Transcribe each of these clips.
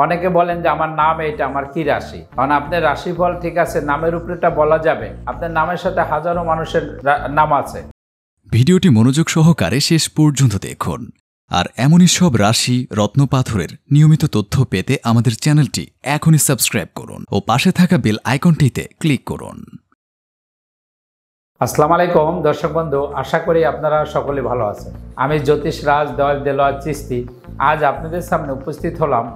অনেকে বলেন যে আমার নাম এইটা, আমার কি রাশি। কারণ আপনার রাশিফল ঠিক আছে, নামের উপরেটা বলা যাবে, আপনার নামের সাথে হাজারো মানুষের নাম আছে। ভিডিওটি মনোযোগ সহকারে শেষ পর্যন্ত দেখুন। আর এমনই সব রাশি রত্নপাথরের নিয়মিত তথ্য পেতে আমাদের চ্যানেলটি এখনই সাবস্ক্রাইব করুন ও পাশে থাকা বেল আইকনটিতে ক্লিক করুন। আসসালামু আলাইকুম দর্শক বন্ধু, আশা করি আপনারা সকলে ভালো আছেন। আমি জ্যোতিষ রাজ দেলোয়ার চিস্তি আজ আপনাদের সামনে উপস্থিত হলাম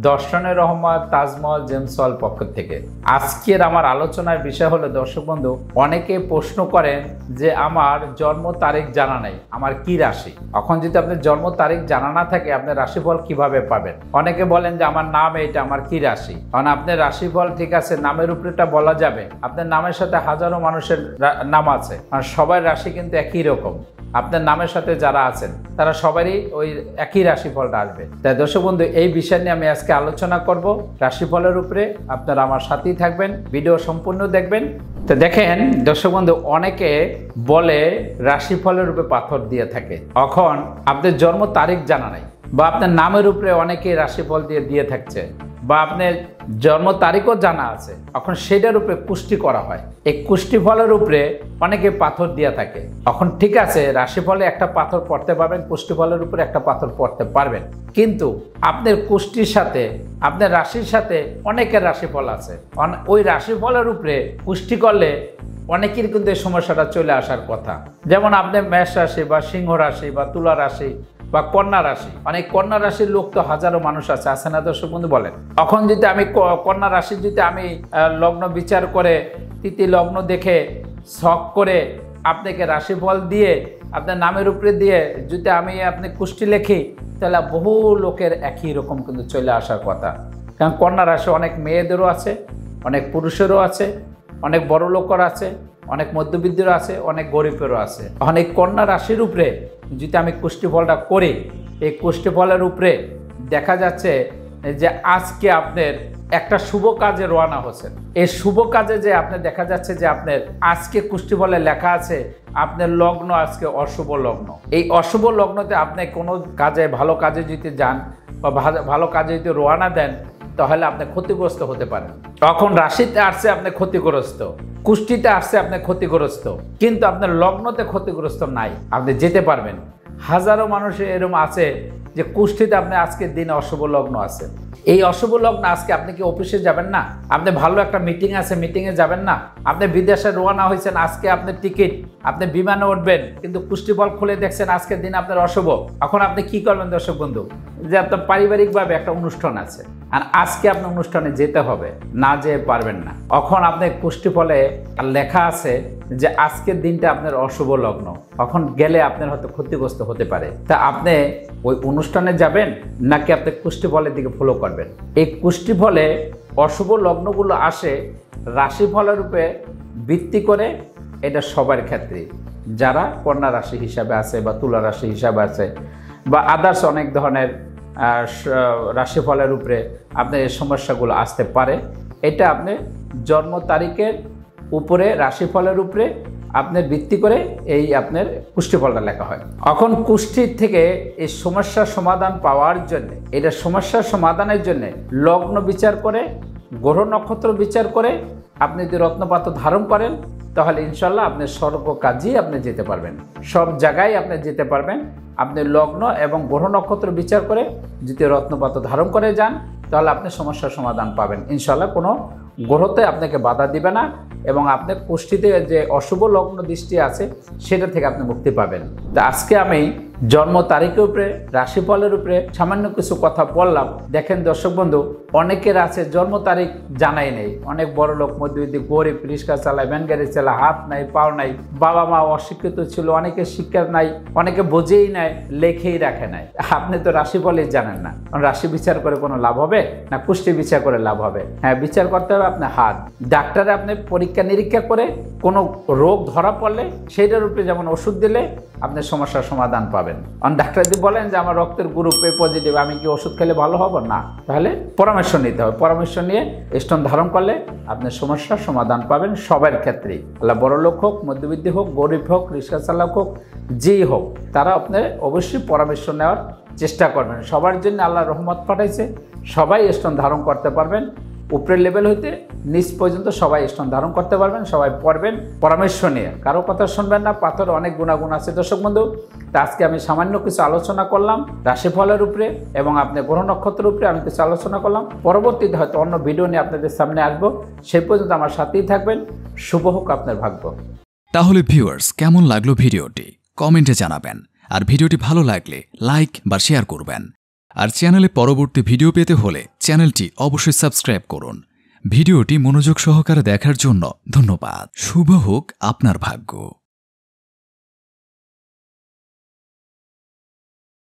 দর্শনের রহমত তাজমহল জেমস ওয়াল পক্ষ থেকে। আজকের আমার আলোচনার বিষয় হলো দর্শক বন্ধু, অনেকে প্রশ্ন করেন যে আমার জন্ম তারিখ জানা নেই, আমার কি রাশি। এখন যদি আপনার জন্ম তারিখ জানা না থাকে আপনার রাশিফল কিভাবে পাবেন। অনেকে বলেন যে আমার নাম এইটা, আমার কি রাশি। কারণ আপনার রাশিফল ঠিক আছে, নামের উপরেটা বলা যাবে, আপনার নামের সাথে হাজারো মানুষের নাম আছে, আর সবার রাশি কিন্তু একই রকম। আপনার নামের সাথে যারা আছেন তারা সবারই ওই একই রাশিফলটা আসবে। তাই দর্শক বন্ধু, এই বিষয় নিয়ে আমি আজকে আলোচনা করব রাশিফলের উপরে। আপনারা আমার সাথেই থাকবেন, ভিডিও সম্পূর্ণ দেখবেন। তো দেখেন দর্শক বন্ধু, অনেকে বলে রাশিফলের উপরে পাথর দিয়ে থাকে। এখন আপনার জন্ম তারিখ জানা নাই বা আপনার নামের উপরে অনেকে রাশিফল দিয়ে থাকছে, বা আপনার জন্ম তারিখও জানা আছে, এখন সেটার উপরে কুষ্টি করা হয়। এই কুষ্টি ফলের উপরে অনেকে পাথর দিয়ে থাকে। এখন ঠিক আছে, রাশিফলে একটা পাথর পড়তে পারবেন, কুষ্টি ফলের উপরে একটা পাথর পড়তে পারবেন, কিন্তু আপনার কুষ্টির সাথে আপনার রাশির সাথে অনেকের রাশিফল আছে। ওই রাশিফলের উপরে কুষ্টি করলে অনেকের কিন্তু এই সমস্যাটা চলে আসার কথা। যেমন আপনি মেষ রাশি বা সিংহ রাশি বা তুলা রাশি বা কন্যা রাশি, অনেক কন্যা রাশির লোক তো হাজারো মানুষ আছে না দর্শক বন্ধু বলেন। এখন যদি আমি কন্যা রাশি যদি আমি লগ্ন বিচার করে তিথি লগ্ন দেখে শখ করে আপনাকে রাশিফল দিয়ে আপনার নামের উপরে দিয়ে যদি আমি আপনি কুষ্টি লেখি, তাহলে বহু লোকের একই রকম কিন্তু চলে আসার কথা। কারণ কন্যা রাশি অনেক মেয়েদেরও আছে, অনেক পুরুষেরও আছে, অনেক বড় লোকের আছে, অনেক মধ্যবিত্তেরও আছে, অনেক গরিবেরও আছে। অনেক কন্যা রাশির উপরে যদি আমি কুষ্টিফলটা করি, এই কুষ্টিফলের উপরে দেখা যাচ্ছে যে আজকে আপনার একটা শুভ কাজে রওনা হচ্ছেন। এই শুভ কাজে যে আপনার দেখা যাচ্ছে যে আপনার আজকে কুষ্টিফলে লেখা আছে আপনার লগ্ন আজকে অশুভ লগ্ন। এই অশুভ লগ্নতে আপনি কোনো কাজে ভালো কাজে যদি যান বা ভালো কাজে যদি রওনা দেন, তাহলে আপনি ক্ষতিগ্রস্ত হতে পারেন। তখন রাশিতে আসছে আপনি ক্ষতিগ্রস্ত, কুষ্টিতে আসছে আপনি ক্ষতিগ্রস্ত, কিন্তু আপনার লগ্নতে ক্ষতিগ্রস্ত নাই, আপনি যেতে পারবেন। হাজারো মানুষের এরকম আছে যে কুষ্টিতে আপনি আজকের দিনে অশুভ লগ্ন আছে। এই অশুভ লগ্ন আজকে আপনি কি অফিসে যাবেন না? আপনি ভালো একটা মিটিং আছে, মিটিংয়ে যাবেন না? আপনি বিদেশে রওনা হয়েছেন, আজকে আপনার টিকিট, আপনি বিমানে উঠবেন, কিন্তু কুষ্টিফল খুলে দেখছেন আজকের দিন আপনার অশুভ। এখন আপনি কি করবেন দর্শক বন্ধু, যে আপনার পারিবারিকভাবে একটা অনুষ্ঠান আছে আর আজকে আপনার অনুষ্ঠানে যেতে হবে, না যেতে পারবেন না। এখন আপনার কুষ্টিফলে লেখা আছে যে আজকের দিনটা আপনার অশুভ লগ্ন, এখন গেলে আপনার হয়তো ক্ষতিগ্রস্ত হতে পারে। তা আপনি ওই অনুষ্ঠানে যাবেন নাকি আপনি কুষ্টিফলের দিকে ফলো করবেন? এই কুষ্টিফলে অশুভ লগ্নগুলো আসে রাশিফলের রূপে ভিত্তি করে। এটা সবার ক্ষেত্রে, যারা কন্যা রাশি হিসাবে আছে বা তুলা রাশি হিসাবে আছে বা আদার্স অনেক ধরনের রাশিফলের উপরে আপনার এই সমস্যাগুলো আসতে পারে। এটা আপনি জন্ম তারিখের উপরে রাশিফলের উপরে আপনার ভিত্তি করে এই আপনার কুষ্টিফলটা লেখা হয়। এখন কুষ্টির থেকে এই সমস্যার সমাধান পাওয়ার জন্য, এটা সমস্যার সমাধানের জন্য লগ্ন বিচার করে, গ্রহ নক্ষত্র বিচার করে আপনি যদি রত্নপাথর ধারণ করেন, তাহলে ইনশাল্লাহ আপনি সর্ব কাজেই আপনি যেতে পারবেন, সব জায়গায় আপনি যেতে পারবেন। আপনি লগ্ন এবং গ্রহ নক্ষত্র বিচার করে যদি রত্নপাথর ধারণ করে যান, তাহলে আপনি সমস্যার সমাধান পাবেন ইনশাল্লাহ। কোনো গ্রহতে আপনাকে বাধা দিবে না এবং আপনার কুষ্টিতে যে অশুভ লগ্ন দৃষ্টি আছে সেটা থেকে আপনি মুক্তি পাবেন। তা আজকে আমি জন্ম তারিখের উপরে রাশিফলের উপরে সামান্য কিছু কথা বললাম। দেখেন দর্শক বন্ধু, অনেকের আছে জন্ম তারিখ জানাই নেই, অনেক বড় লোক, মধ্যবিত্ত, গরিব, রিক্সা চালায়, ভ্যান গাড়ি চালায়, হাত নাই পাও নাই, বাবা মা অশিক্ষিত ছিল, অনেকের শিক্ষা নাই, অনেকে বোঝেই নাই, লেখেই রাখে নাই। আপনি তো রাশিফলই জানেন না, রাশি বিচার করে কোনো লাভ হবে না কুষ্টি বিচার করে লাভ হবে? হ্যাঁ, বিচার করতে হবে আপনার হাত। ডাক্তারে আপনি পরীক্ষা নিরীক্ষা করে কোনো রোগ ধরা পড়লে সেইটার উপরে যেমন ওষুধ দিলে আপনি সমস্যার সমাধান পাবেন। ডাক্তার যদি বলেন যে আমার রক্তের গ্রুপ এ পজিটিভ, আমি কি ওষুধ খেলে ভালো হব না? তাহলে পরামর্শ নিতে হবে। পরামর্শ নিয়ে স্টোন ধারণ করলে আপনি সমস্যার সমাধান পাবেন সবার ক্ষেত্রেই। আল্লাহ বড় লোক হোক, মধ্যবিত্ত হোক, গরিব হোক, রিক্সা চালক হোক, যেই হোক, তারা আপনার অবশ্যই পরামর্শ নেওয়ার চেষ্টা করবেন। সবার জন্য আল্লাহ রহমত পাঠাইছে, সবাই স্টোন ধারণ করতে পারবেন। উপরের লেভেল হইতে নিচ পর্যন্ত সবাই স্টোন ধারণ করতে পারবেন, সবাই পড়বেন পরামর্শ নিয়ে, কারো কথা শুনবেন না। পাথর অনেক গুণাগুণ আছে দর্শক বন্ধু। তা আজকে আমি সামান্য কিছু আলোচনা করলাম রাশিফলের উপরে এবং আপনার গ্রহ নক্ষত্রের উপরে আমি কিছু আলোচনা করলাম। পরবর্তীতে হয়তো অন্য ভিডিও নিয়ে আপনাদের সামনে আসবো, সেই পর্যন্ত আমার সাথেই থাকবেন। শুভ হোক আপনার ভাগ্য। তাহলে ভিউয়ার্স, কেমন লাগলো ভিডিওটি কমেন্টে জানাবেন, আর ভিডিওটি ভালো লাগলে লাইক বা শেয়ার করবেন। আর চ্যানেলে পরবর্তী ভিডিও পেতে হলে চ্যানেলটি অবশ্যই সাবস্ক্রাইব করুন। ভিডিওটি মনোযোগ সহকারে দেখার জন্য ধন্যবাদ। শুভ হোক আপনার ভাগ্য।